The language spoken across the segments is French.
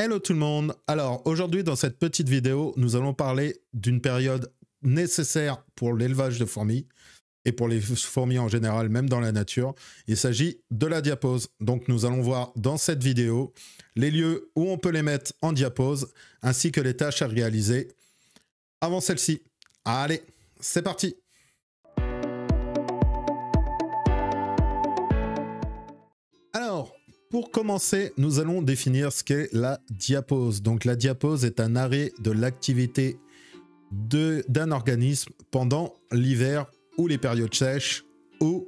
Hello tout le monde. Alors aujourd'hui dans cette petite vidéo, nous allons parler d'une période nécessaire pour l'élevage de fourmis et pour les fourmis en général, même dans la nature. Il s'agit de la diapause. Donc nous allons voir dans cette vidéo les lieux où on peut les mettre en diapause ainsi que les tâches à réaliser avant celle-ci. Allez, c'est parti. Alors, pour commencer, nous allons définir ce qu'est la diapause. Donc la diapause est un arrêt de l'activité d'un organisme pendant l'hiver ou les périodes sèches ou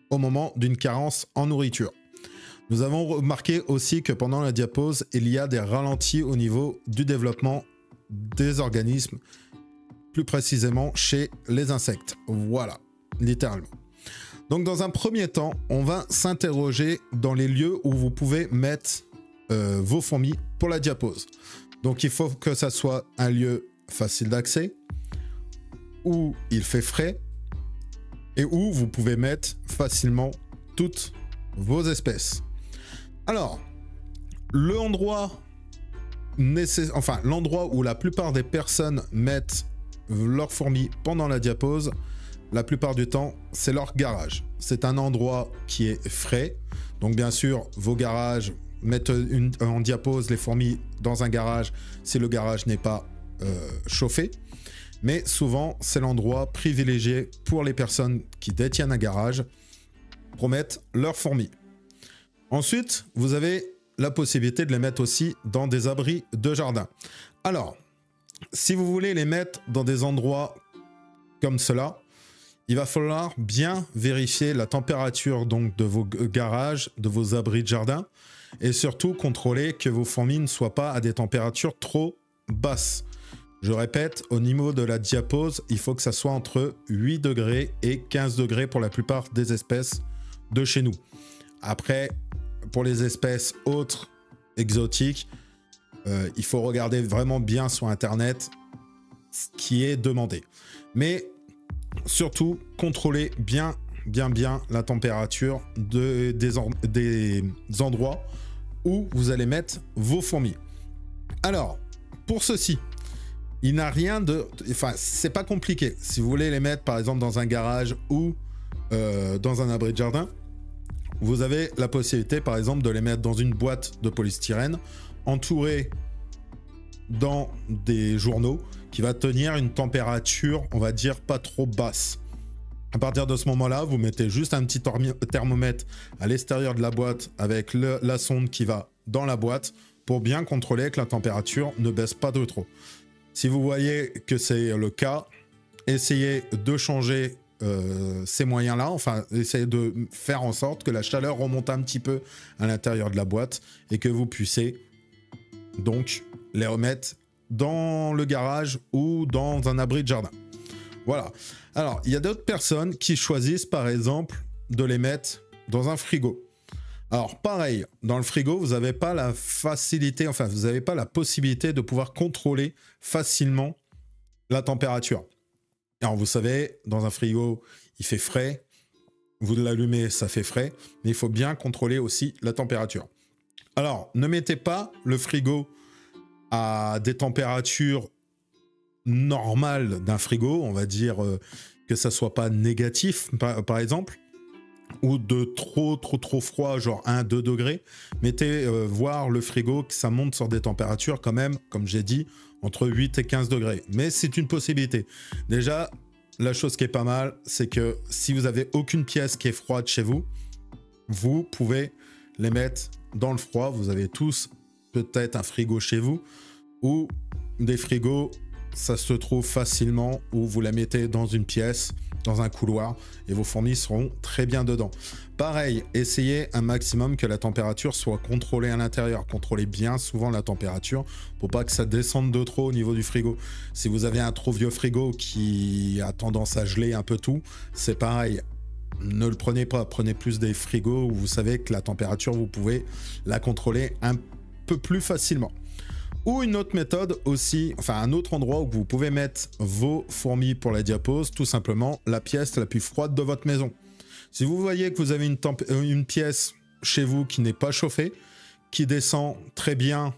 au moment d'une carence en nourriture. Nous avons remarqué aussi que pendant la diapause, il y a des ralentis au niveau du développement des organismes, plus précisément chez les insectes. Voilà, littéralement. Donc dans un premier temps, on va s'interroger dans les lieux où vous pouvez mettre vos fourmis pour la diapause. Donc il faut que ça soit un lieu facile d'accès, où il fait frais, et où vous pouvez mettre facilement toutes vos espèces. Alors, l'endroit où la plupart des personnes mettent leurs fourmis pendant la diapause, la plupart du temps, c'est leur garage. C'est un endroit qui est frais. Donc bien sûr, vos garages, mettre en diapose les fourmis dans un garage si le garage n'est pas chauffé. Mais souvent, c'est l'endroit privilégié pour les personnes qui détiennent un garage pour mettre leurs fourmis. Ensuite, vous avez la possibilité de les mettre aussi dans des abris de jardin. Alors, si vous voulez les mettre dans des endroits comme cela, il va falloir bien vérifier la température donc de vos garages, de vos abris de jardin, et surtout contrôler que vos fourmis ne soient pas à des températures trop basses. Je répète, au niveau de la diapause, il faut que ça soit entre 8 degrés et 15 degrés pour la plupart des espèces de chez nous. Après, pour les espèces autres, exotiques, il faut regarder vraiment bien sur Internet ce qui est demandé. Mais surtout, contrôlez bien la température des endroits où vous allez mettre vos fourmis. Alors, pour ceci, il n'a rien de... Enfin, c'est pas compliqué. Si vous voulez les mettre, par exemple, dans un garage ou dans un abri de jardin, vous avez la possibilité, par exemple, de les mettre dans une boîte de polystyrène, entourée dans des journaux, qui va tenir une température, on va dire, pas trop basse. À partir de ce moment-là, vous mettez juste un petit thermomètre à l'extérieur de la boîte avec la sonde qui va dans la boîte pour bien contrôler que la température ne baisse pas de trop. Si vous voyez que c'est le cas, essayez de changer ces moyens-là, enfin, essayez de faire en sorte que la chaleur remonte un petit peu à l'intérieur de la boîte et que vous puissiez donc les remettre dans le garage ou dans un abri de jardin. Voilà. Alors, il y a d'autres personnes qui choisissent, par exemple, de les mettre dans un frigo. Alors, pareil, dans le frigo, vous n'avez pas la facilité, enfin, vous n'avez pas la possibilité de pouvoir contrôler facilement la température. Alors, vous savez, dans un frigo, il fait frais. Vous l'allumez, ça fait frais. Mais il faut bien contrôler aussi la température. Alors, ne mettez pas le frigo à des températures normales d'un frigo, on va dire que ça soit pas négatif par exemple, ou de trop froid, genre 1-2 degrés. Mettez voir le frigo que ça monte sur des températures quand même, comme j'ai dit, entre 8 et 15 degrés. Mais c'est une possibilité. Déjà, la chose qui est pas mal, c'est que si vous avez aucune pièce qui est froide chez vous, vous pouvez les mettre dans le froid. Vous avez tous peut-être un frigo chez vous ou des frigos, ça se trouve facilement, où vous la mettez dans une pièce, dans un couloir, et vos fourmis seront très bien dedans. Pareil, essayez un maximum que la température soit contrôlée à l'intérieur. Contrôlez bien souvent la température pour pas que ça descende de trop au niveau du frigo. Si vous avez un trop vieux frigo qui a tendance à geler un peu tout, c'est pareil. Ne le prenez pas, prenez plus des frigos où vous savez que la température, vous pouvez la contrôler un peu plus facilement. Ou une autre méthode aussi, enfin un autre endroit où vous pouvez mettre vos fourmis pour la diapause, tout simplement la pièce la plus froide de votre maison. Si vous voyez que vous avez une pièce chez vous qui n'est pas chauffée, qui descend très bien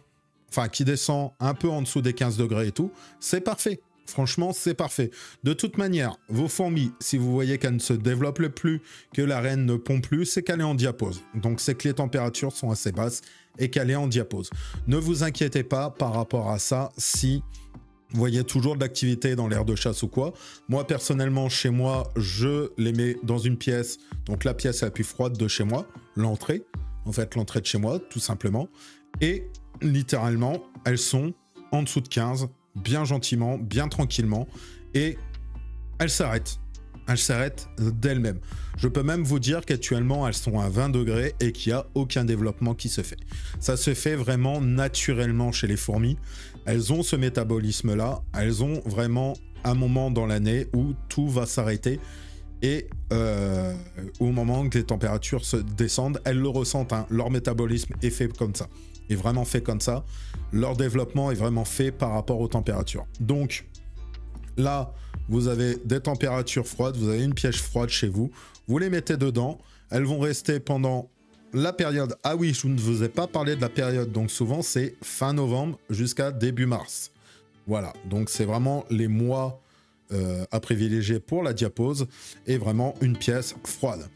enfin qui descend un peu en dessous des 15 degrés et tout, c'est parfait. Franchement, c'est parfait. De toute manière, vos fourmis, si vous voyez qu'elles ne se développent plus, que la reine ne pond plus, c'est qu'elle est en diapause. Donc c'est que les températures sont assez basses et qu'elle est en diapause. Ne vous inquiétez pas par rapport à ça si vous voyez toujours de l'activité dans l'aire de chasse ou quoi. Moi, personnellement, chez moi, je les mets dans une pièce, donc la pièce la plus froide de chez moi, l'entrée, en fait l'entrée de chez moi, tout simplement. Et littéralement, elles sont en dessous de 15, bien gentiment, bien tranquillement, et elles s'arrêtent. Elles s'arrêtent d'elles-mêmes. Je peux même vous dire qu'actuellement, elles sont à 20 degrés et qu'il n'y a aucun développement qui se fait. Ça se fait vraiment naturellement chez les fourmis. Elles ont ce métabolisme-là. Elles ont vraiment un moment dans l'année où tout va s'arrêter. Et au moment que les températures se descendent, elles le ressentent. Hein. Leur métabolisme est fait comme ça. Est vraiment fait comme ça. Leur développement est vraiment fait par rapport aux températures. Donc là, vous avez des températures froides, vous avez une piège froide chez vous, vous les mettez dedans, elles vont rester pendant la période... Ah oui, je ne vous ai pas parlé de la période, donc souvent c'est fin novembre jusqu'à début mars. Voilà, donc c'est vraiment les mois à privilégier pour la diapause et vraiment une pièce froide.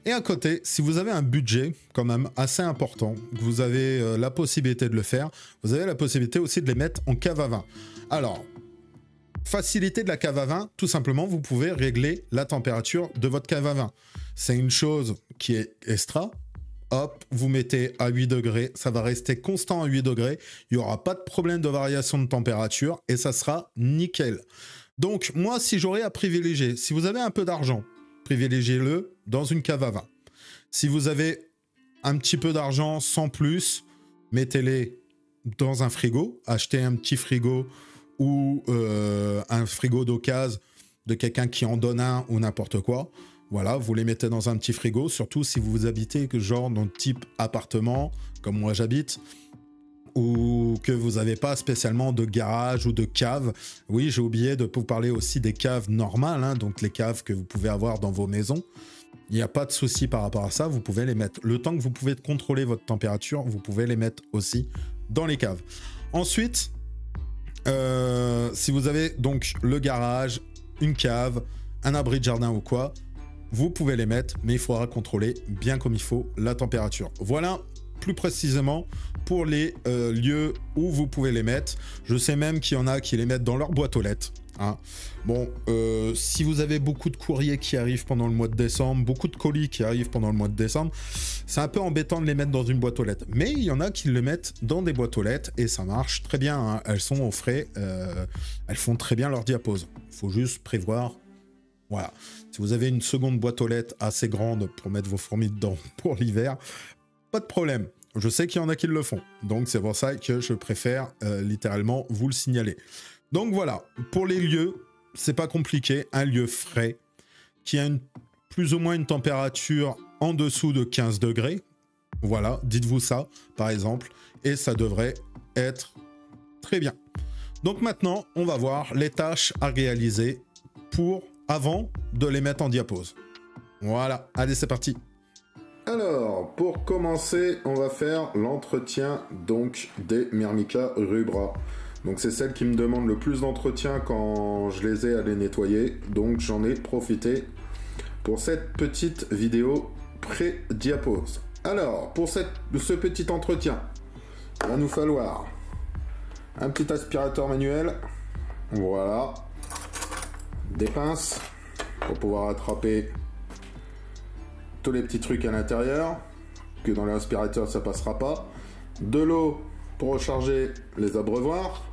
Et à côté, si vous avez un budget quand même assez important, que vous avez la possibilité de le faire, vous avez la possibilité aussi de les mettre en cave à vin. Alors, facilité de la cave à vin, tout simplement, vous pouvez régler la température de votre cave à vin. C'est une chose qui est extra. Hop, vous mettez à 8 degrés, ça va rester constant à 8 degrés. Il n'y aura pas de problème de variation de température et ça sera nickel. Donc, moi, si j'aurais à privilégier, si vous avez un peu d'argent, privilégiez-le dans une cave à vin. Si vous avez un petit peu d'argent sans plus, mettez-les dans un frigo. Achetez un petit frigo ou un frigo d'occasion de quelqu'un qui en donne un ou n'importe quoi. Voilà, vous les mettez dans un petit frigo, surtout si vous habitez genre dans le type appartement, comme moi j'habite, ou que vous n'avez pas spécialement de garage ou de cave. Oui, j'ai oublié de vous parler aussi des caves normales, hein, donc les caves que vous pouvez avoir dans vos maisons. Il n'y a pas de souci par rapport à ça, vous pouvez les mettre. Le temps que vous pouvez contrôler votre température, vous pouvez les mettre aussi dans les caves. Ensuite, si vous avez donc le garage, une cave, un abri de jardin ou quoi, vous pouvez les mettre, mais il faudra contrôler bien comme il faut la température. Voilà plus précisément pour les lieux où vous pouvez les mettre. Je sais même qu'il y en a qui les mettent dans leur boîte aux lettres. Hein. Bon, si vous avez beaucoup de courriers qui arrivent pendant le mois de décembre, beaucoup de colis qui arrivent pendant le mois de décembre, c'est un peu embêtant de les mettre dans une boîte aux lettres. Mais il y en a qui le mettent dans des boîtes aux lettres et ça marche très bien. Hein. Elles sont au frais, elles font très bien leur diapause. Il faut juste prévoir. Voilà. Si vous avez une seconde boîte aux lettres assez grande pour mettre vos fourmis dedans pour l'hiver, pas de problème. Je sais qu'il y en a qui le font. Donc c'est pour ça que je préfère littéralement vous le signaler. Donc voilà, pour les lieux, c'est pas compliqué. Un lieu frais qui a plus ou moins une température en dessous de 15 degrés. Voilà, dites-vous ça, par exemple. Et ça devrait être très bien. Donc maintenant, on va voir les tâches à réaliser avant de les mettre en diapause. Voilà, allez, c'est parti. Alors, pour commencer, on va faire l'entretien donc des Myrmica rubra. Donc c'est celle qui me demande le plus d'entretien quand je les ai à les nettoyer. Donc j'en ai profité pour cette petite vidéo pré-diapause. Alors, pour ce petit entretien, il va nous falloir un petit aspirateur manuel. Voilà. Des pinces pour pouvoir attraper tous les petits trucs à l'intérieur, que dans l'aspirateur ça passera pas. De l'eau pour recharger les abreuvoirs.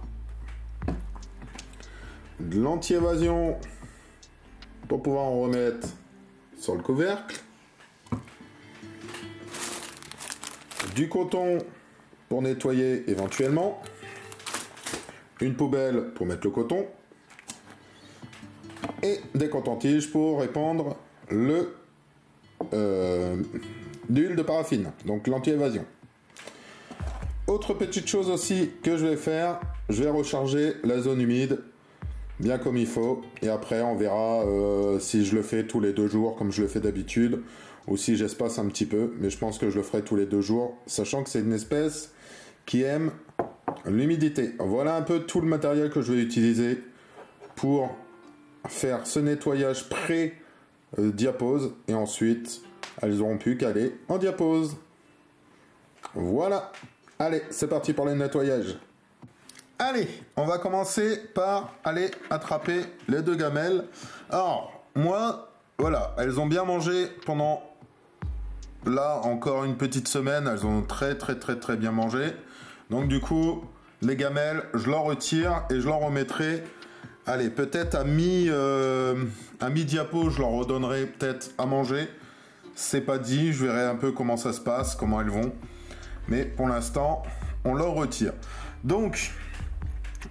De l'anti-évasion pour pouvoir en remettre sur le couvercle. Du coton pour nettoyer éventuellement. Une poubelle pour mettre le coton. Et des cotons-tiges pour répandre l'huile de paraffine, donc l'anti-évasion. Autre petite chose aussi que je vais faire, je vais recharger la zone humide bien comme il faut, et après on verra si je le fais tous les 2 jours comme je le fais d'habitude, ou si j'espace un petit peu, mais je pense que je le ferai tous les 2 jours, sachant que c'est une espèce qui aime l'humidité. Voilà un peu tout le matériel que je vais utiliser pour faire ce nettoyage pré-diapose. Et ensuite, elles auront plus qu'à aller en diapose. Voilà. Allez, c'est parti pour le nettoyage. Allez, on va commencer par aller attraper les 2 gamelles. Alors, moi, voilà, elles ont bien mangé pendant, là, encore une petite semaine. Elles ont très bien mangé. Donc du coup, les gamelles, je leur retire et je leur remettrai, allez, peut-être à mi-diapo, je leur redonnerai peut-être à manger. C'est pas dit, je verrai un peu comment ça se passe, comment elles vont. Mais pour l'instant, on leur retire. Donc,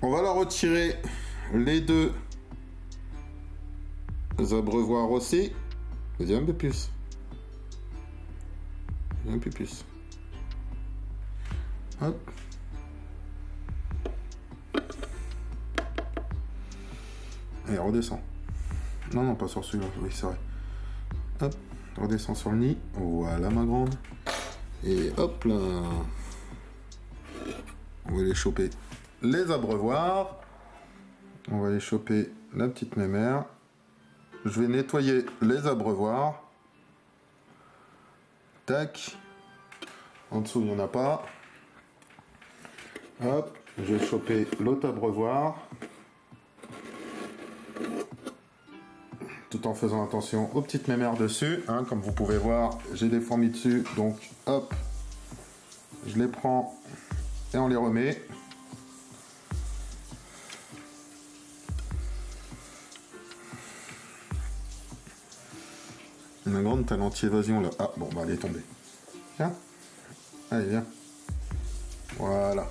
on va leur retirer les 2 abreuvoirs aussi. Vas-y, un peu plus. Un peu plus. Hop. Allez, redescends. Non, pas sur celui-là. Oui, c'est vrai. Hop, redescends sur le nid. Voilà, ma grande. Et hop là. On va les choper les abreuvoirs. On va les choper la petite mémère. Je vais nettoyer les abreuvoirs. Tac. En dessous, il n'y en a pas. Hop, je vais choper l'autre abreuvoir. Tout en faisant attention aux petites mémères dessus. Hein, comme vous pouvez voir, j'ai des fourmis dessus. Donc, hop, je les prends et on les remet. Ma grande, t'as l'anti-évasion là. Ah, bon, bah, elle est tombée. Viens. Allez, viens. Voilà.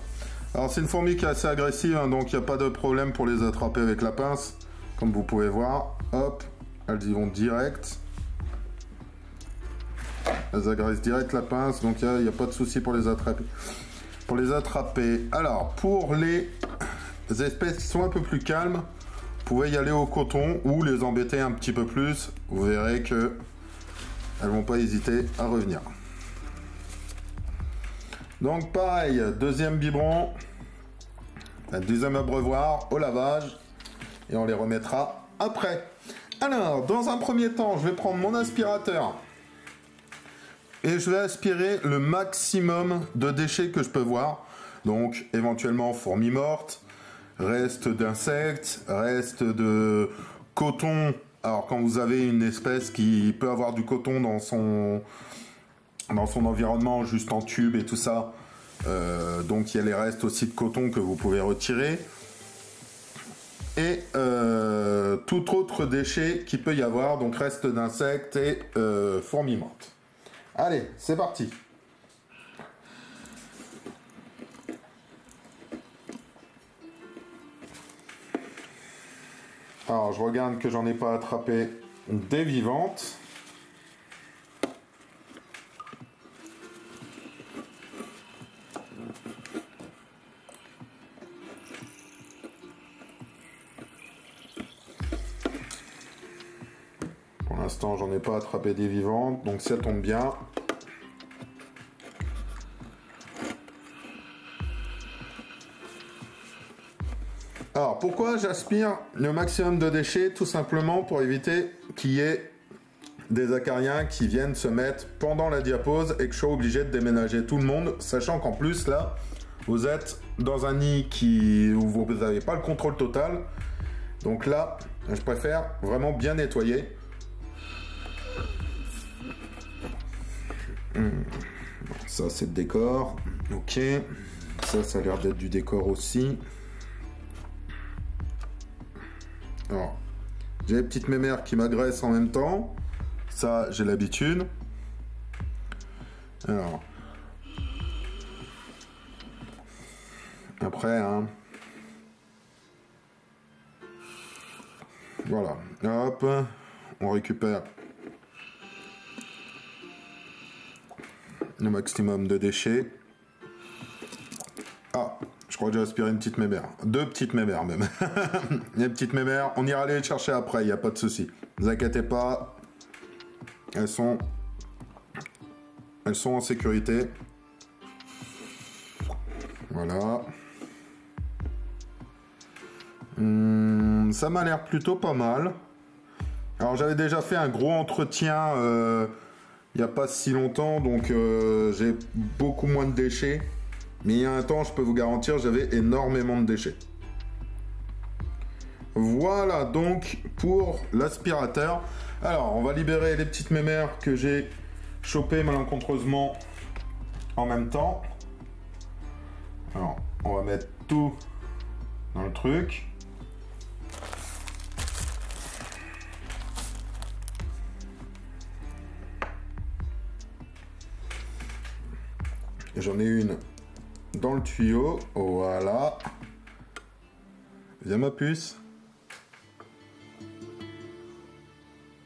Alors, c'est une fourmi qui est assez agressive, hein, donc il n'y a pas de problème pour les attraper avec la pince. Comme vous pouvez voir, hop, elles y vont direct. Elles agressent direct la pince, donc il n'y a pas de souci pour les attraper. Alors, pour les espèces qui sont un peu plus calmes, vous pouvez y aller au coton ou les embêter un petit peu plus. Vous verrez que elles vont pas hésiter à revenir. Donc pareil, deuxième biberon, un deuxième abreuvoir au lavage et on les remettra après. Alors, dans un premier temps, je vais prendre mon aspirateur et je vais aspirer le maximum de déchets que je peux voir. Donc éventuellement fourmis mortes, restes d'insectes, restes de coton. Alors quand vous avez une espèce qui peut avoir du coton dans son environnement, juste en tube et tout ça, donc il y a les restes aussi de coton que vous pouvez retirer. Et tout autre déchet qu'il peut y avoir, donc restes d'insectes et fourmis mortes. Allez, c'est parti. Alors, je regarde que j'en ai pas attrapé des vivantes. Pour l'instant, j'en ai pas attrapé des vivantes, donc ça tombe bien. Alors, pourquoi j'aspire le maximum de déchets? Tout simplement pour éviter qu'il y ait des acariens qui viennent se mettre pendant la diapose et que je sois obligé de déménager tout le monde, sachant qu'en plus, là, vous êtes dans un nid où vous n'avez pas le contrôle total. Donc là, je préfère vraiment bien nettoyer. Ça, c'est le décor. Ok. Ça a l'air d'être du décor aussi. Alors, j'ai les petites mémères qui m'agressent en même temps. Ça, j'ai l'habitude. Alors. Après, hein. Voilà. Hop. On récupère le maximum de déchets. Ah, je crois que j'ai aspiré une petite mémère. 2 petites mémères même. Les petites mémères, on ira les chercher après, il n'y a pas de souci. Ne vous inquiétez pas. Elles sont en sécurité. Voilà. Ça m'a l'air plutôt pas mal. Alors j'avais déjà fait un gros entretien il n'y a pas si longtemps, donc j'ai beaucoup moins de déchets. Mais il y a un temps, je peux vous garantir, j'avais énormément de déchets. Voilà donc pour l'aspirateur. Alors on va libérer les petites mémères que j'ai chopées malencontreusement en même temps. Alors on va mettre tout dans le truc. J'en ai une dans le tuyau, voilà. Viens ma puce.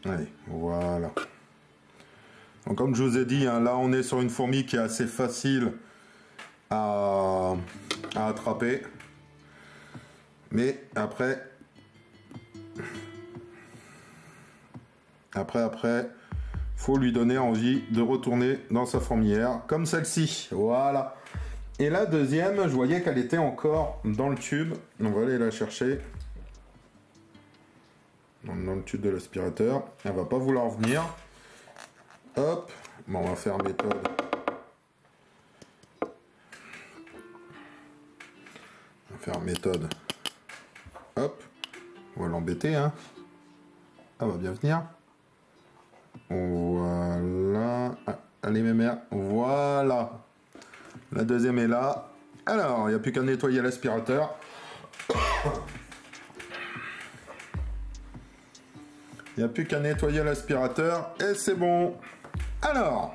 Allez, voilà. Donc comme je vous ai dit, hein, là on est sur une fourmi qui est assez facile à attraper. Mais après, faut lui donner envie de retourner dans sa fourmilière, comme celle-ci. Voilà. Et la deuxième, je voyais qu'elle était encore dans le tube. On va aller la chercher. Dans le tube de l'aspirateur. Elle va pas vouloir venir. Hop. Bon, on va faire méthode. On va faire méthode. Hop. On va l'embêter, hein. Elle va bien venir. Voilà. Ah, allez mes mères. Voilà. La deuxième est là. Alors, il n'y a plus qu'à nettoyer l'aspirateur. Il n'y a plus qu'à nettoyer l'aspirateur et c'est bon. Alors,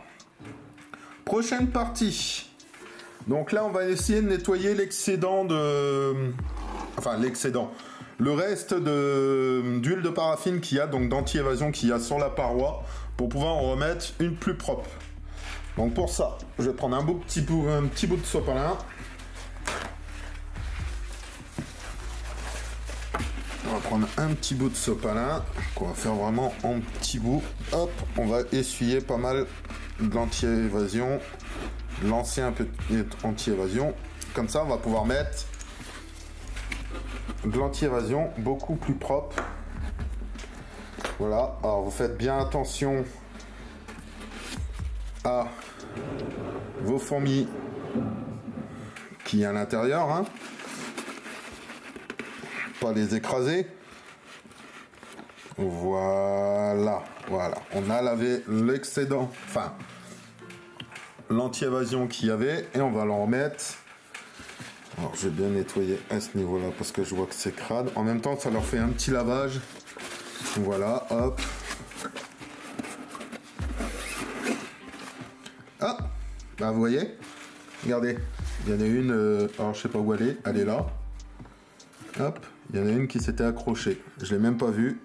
prochaine partie. Donc là, on va essayer de nettoyer l'excédent de... Enfin, l'excédent. Le reste d'huile de paraffine qu'il y a, donc d'anti-évasion qu'il y a sur la paroi, pour pouvoir en remettre une plus propre. Donc pour ça, je vais prendre un petit bout de sopalin. On va prendre un petit bout de sopalin, qu'on va faire vraiment en petits bouts. Hop, on va essuyer pas mal de l'anti-évasion, lancer un peu d'anti-évasion. Comme ça, on va pouvoir mettre de l'anti-évasion beaucoup plus propre. Voilà, alors vous faites bien attention à vos fourmis qui est à l'intérieur, hein. Pas les écraser. Voilà, voilà. On a lavé l'excédent, enfin l'anti-évasion qu'il y avait, et on va l'en remettre. Alors j'ai bien nettoyé à ce niveau-là parce que je vois que c'est crade. En même temps, ça leur fait un petit lavage. Voilà, hop. Ah, bah vous voyez, regardez, il y en a une, alors je sais pas où elle est là. Hop, il y en a une qui s'était accrochée, je l'ai même pas vue.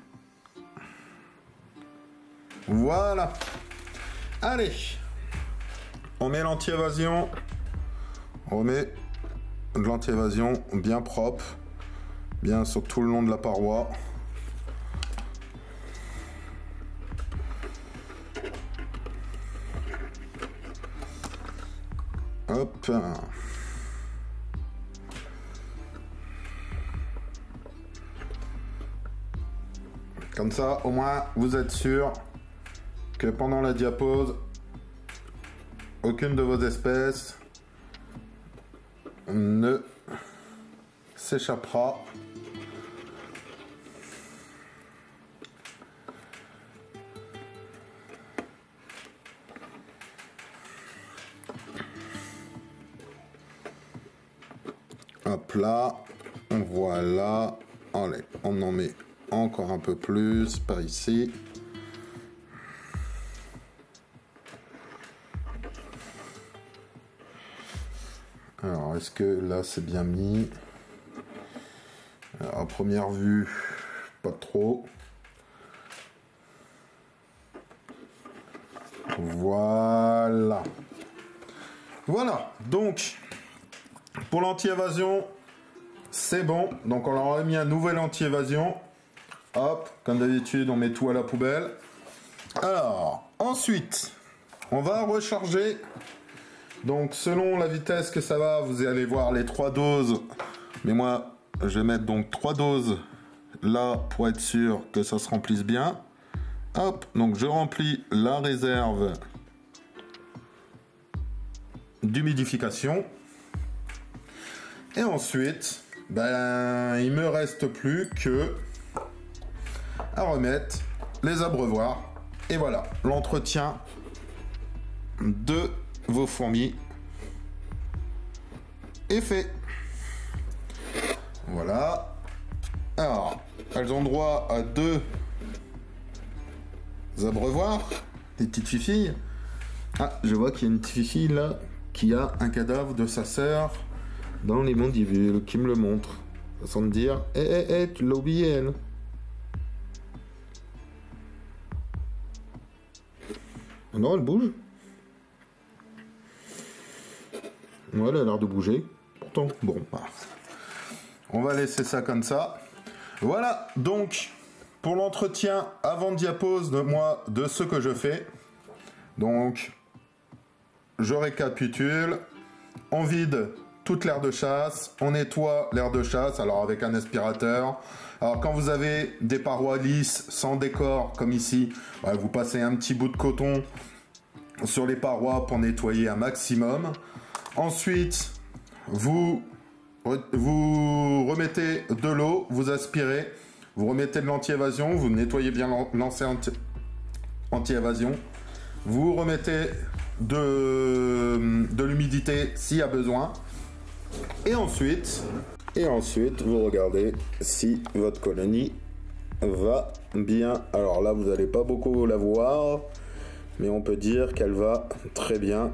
Voilà. Allez, on met l'anti-évasion, on remet de l'anti-évasion bien propre, bien sur tout le long de la paroi. Hop. Comme ça, au moins, vous êtes sûr que pendant la diapose, aucune de vos espèces ne s'échappera. Hop là, voilà. Allez, on en met encore un peu plus par ici. Alors, est-ce que là c'est bien mis? Alors, à première vue, pas trop. Voilà. Voilà, donc pour l'anti-évasion, c'est bon. Donc on leur a mis un nouvel anti-évasion. Hop, comme d'habitude, on met tout à la poubelle. Alors, ensuite, on va recharger. Donc selon la vitesse que ça va, vous allez voir les 3 doses. Mais moi, je vais mettre donc 3 doses là pour être sûr que ça se remplisse bien. Hop, donc je remplis la réserve d'humidification. Et ensuite, ben, il me reste plus que à remettre les abreuvoirs. Et voilà, l'entretien de vos fourmis est fait. Voilà. Alors, elles ont droit à 2 abreuvoirs, des petites fifilles. Ah, je vois qu'il y a une petite fifille là qui a un cadavre de sa sœur dans les mandibules, qui me le montre. Façon de dire, tu l'as oublié elle. Non, elle bouge. Ouais, elle a l'air de bouger. Pourtant, bon, bah, on va laisser ça comme ça. Voilà, donc, pour l'entretien avant diapose de ce que je fais. Donc, je récapitule. On vide toute l'aire de chasse. On nettoie l'aire de chasse, alors avec un aspirateur. Alors, quand vous avez des parois lisses, sans décor, comme ici, bah, vous passez un petit bout de coton sur les parois pour nettoyer un maximum. Ensuite, vous remettez de l'eau, vous aspirez, vous remettez de l'anti-évasion, vous nettoyez bien l'ancien anti-évasion, vous remettez de l'humidité s'il y a besoin, et ensuite, vous regardez si votre colonie va bien. Alors là, vous n'allez pas beaucoup la voir, mais on peut dire qu'elle va très bien.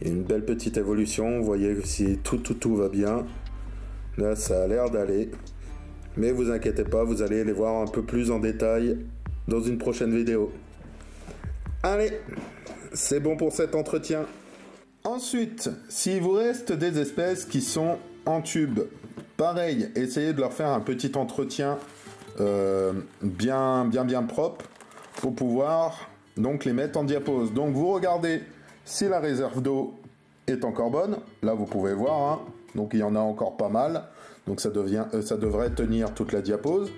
Il y a une belle petite évolution, vous voyez si tout va bien. Là, ça a l'air d'aller. Mais vous inquiétez pas, vous allez les voir un peu plus en détail dans une prochaine vidéo. Allez, c'est bon pour cet entretien. Ensuite, s'il vous reste des espèces qui sont en tube, pareil, essayez de leur faire un petit entretien bien propre pour pouvoir donc les mettre en diapose. Donc vous regardez si la réserve d'eau est encore bonne. Là vous pouvez voir, hein. Donc il y en a encore pas mal. Donc ça devrait tenir toute la diapose.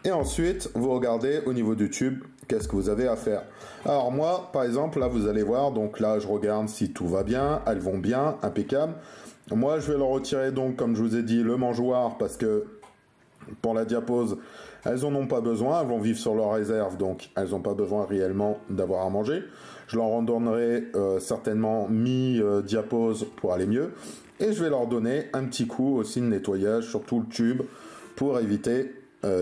Et ensuite vous regardez au niveau du tube qu'est-ce que vous avez à faire. Alors moi par exemple là vous allez voir, donc là je regarde si tout va bien, elles vont bien, impeccable. Moi je vais leur retirer donc comme je vous ai dit le mangeoire parce que pour la diapose elles en ont pas besoin, elles vont vivre sur leur réserve donc elles n'ont pas besoin réellement d'avoir à manger. Je leur en donnerai certainement mi-diapose pour aller mieux. Et je vais leur donner un petit coup aussi de nettoyage sur tout le tube pour éviter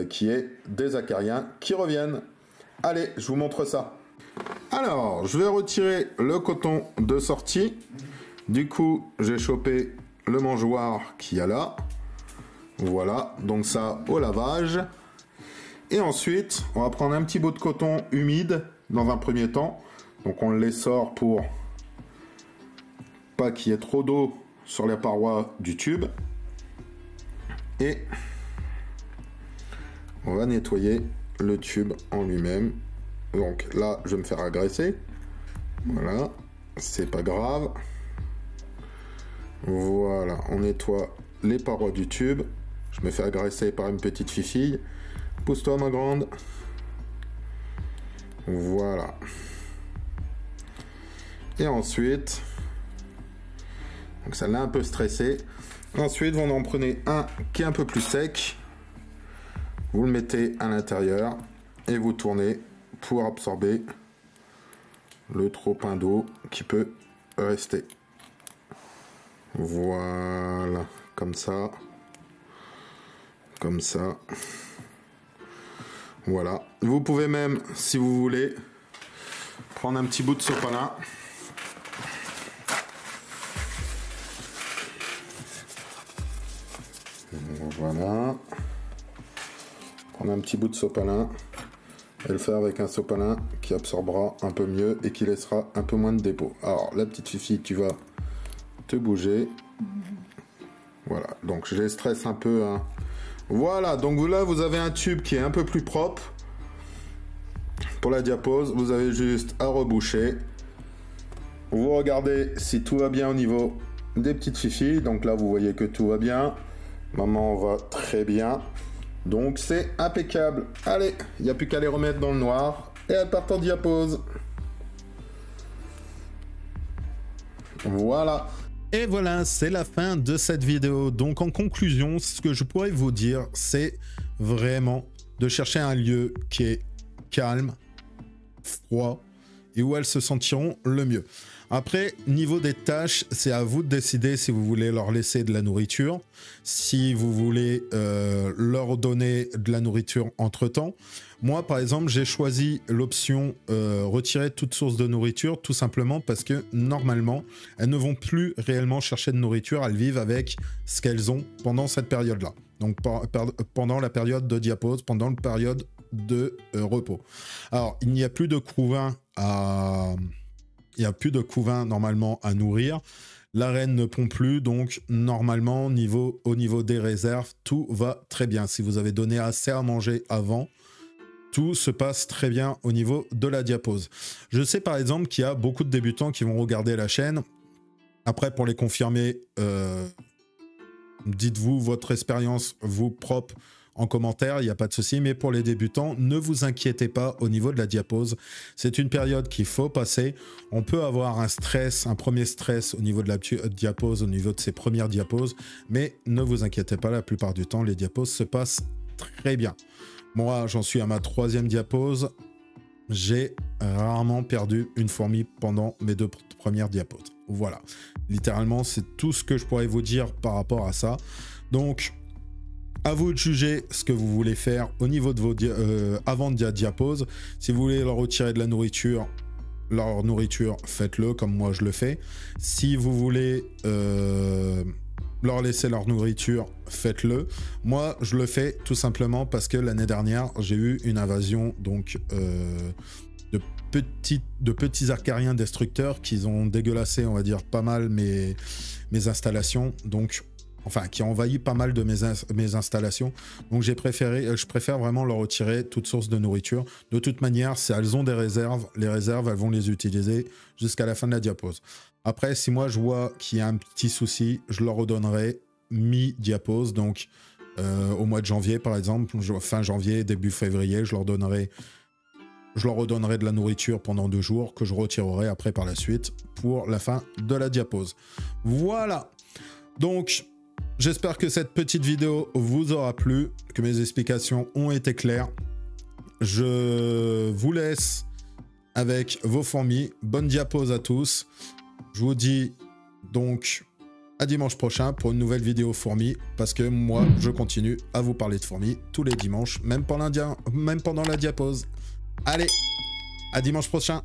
qu'il y ait des acariens qui reviennent. Allez, je vous montre ça. Alors, je vais retirer le coton de sortie. Du coup, j'ai chopé le mangeoire qu'il y a là. Voilà, donc ça au lavage. Et ensuite, on va prendre un petit bout de coton humide dans un premier temps. Donc on les sort pour pas qu'il y ait trop d'eau sur les parois du tube. Et on va nettoyer le tube en lui-même. Donc là, je vais me faire agresser. Voilà, c'est pas grave. Voilà, on nettoie les parois du tube. Je me fais agresser par une petite fifille. Pousse-toi ma grande. Voilà. Et ensuite, donc ça l'a un peu stressé. Ensuite, vous en prenez un qui est un peu plus sec. Vous le mettez à l'intérieur et vous tournez pour absorber le trop-plein d'eau qui peut rester. Voilà, comme ça. Comme ça. Voilà. Vous pouvez même, si vous voulez, prendre un petit bout de sopalin. Voilà. Prendre un petit bout de sopalin et le faire avec un sopalin qui absorbera un peu mieux et qui laissera un peu moins de dépôt. Alors, la petite fifi, tu vas te bouger. Voilà, donc je les stresse un peu. Hein. Voilà, donc là, vous avez un tube qui est un peu plus propre. Pour la diapose, vous avez juste à reboucher. Vous regardez si tout va bien au niveau des petites fifilles. Donc là, vous voyez que tout va bien. Maman va très bien. Donc c'est impeccable. Allez, il n'y a plus qu'à les remettre dans le noir. Et elles partent en diapose. Voilà. Et voilà, c'est la fin de cette vidéo. Donc en conclusion, ce que je pourrais vous dire, c'est vraiment de chercher un lieu qui est calme, froid, et où elles se sentiront le mieux. Après, niveau des tâches, c'est à vous de décider si vous voulez leur laisser de la nourriture, si vous voulez leur donner de la nourriture entre-temps. Moi, par exemple, j'ai choisi l'option retirer toute source de nourriture, tout simplement parce que, normalement, elles ne vont plus réellement chercher de nourriture, elles vivent avec ce qu'elles ont pendant cette période-là. Donc, pendant la période de diapause, pendant la période de repos. Alors, il n'y a plus de couvain à... Il n'y a plus de couvain normalement à nourrir. La reine ne pond plus, donc normalement, au niveau des réserves, tout va très bien. Si vous avez donné assez à manger avant, tout se passe très bien au niveau de la diapause. Je sais par exemple qu'il y a beaucoup de débutants qui vont regarder la chaîne. Après, pour les confirmer, dites-vous votre expérience, vous propre, en commentaire, il n'y a pas de souci, mais pour les débutants, ne vous inquiétez pas au niveau de la diapause. C'est une période qu'il faut passer. On peut avoir un stress, un premier stress au niveau de la diapause, au niveau de ses premières diaposes, mais ne vous inquiétez pas, la plupart du temps, les diaposes se passent très bien. Moi, j'en suis à ma 3e diapose. J'ai rarement perdu une fourmi pendant mes 2 premières diaposes. Voilà. Littéralement, c'est tout ce que je pourrais vous dire par rapport à ça. Donc, à vous de juger ce que vous voulez faire au niveau de vos avant de diapause. Si vous voulez leur retirer de la nourriture, leur nourriture, faites-le comme moi je le fais. Si vous voulez leur laisser leur nourriture, faites-le. Moi, je le fais tout simplement parce que l'année dernière, j'ai eu une invasion donc de petits arcariens destructeurs qui ont dégueulassé, on va dire, pas mal mes installations. Donc, enfin, qui a envahi pas mal de mes installations. Donc je préfère vraiment leur retirer toute source de nourriture. De toute manière, si elles ont des réserves, les réserves, elles vont les utiliser jusqu'à la fin de la diapause. Après, si moi je vois qu'il y a un petit souci, je leur redonnerai mi-diapause. Donc au mois de janvier, par exemple, fin janvier, début février, je leur redonnerai de la nourriture pendant 2 jours que je retirerai après par la suite pour la fin de la diapause. Voilà. Donc, j'espère que cette petite vidéo vous aura plu, que mes explications ont été claires. Je vous laisse avec vos fourmis. Bonne diapause à tous. Je vous dis donc à dimanche prochain pour une nouvelle vidéo fourmis, parce que moi, je continue à vous parler de fourmis tous les dimanches, même pendant la diapause. Allez, à dimanche prochain.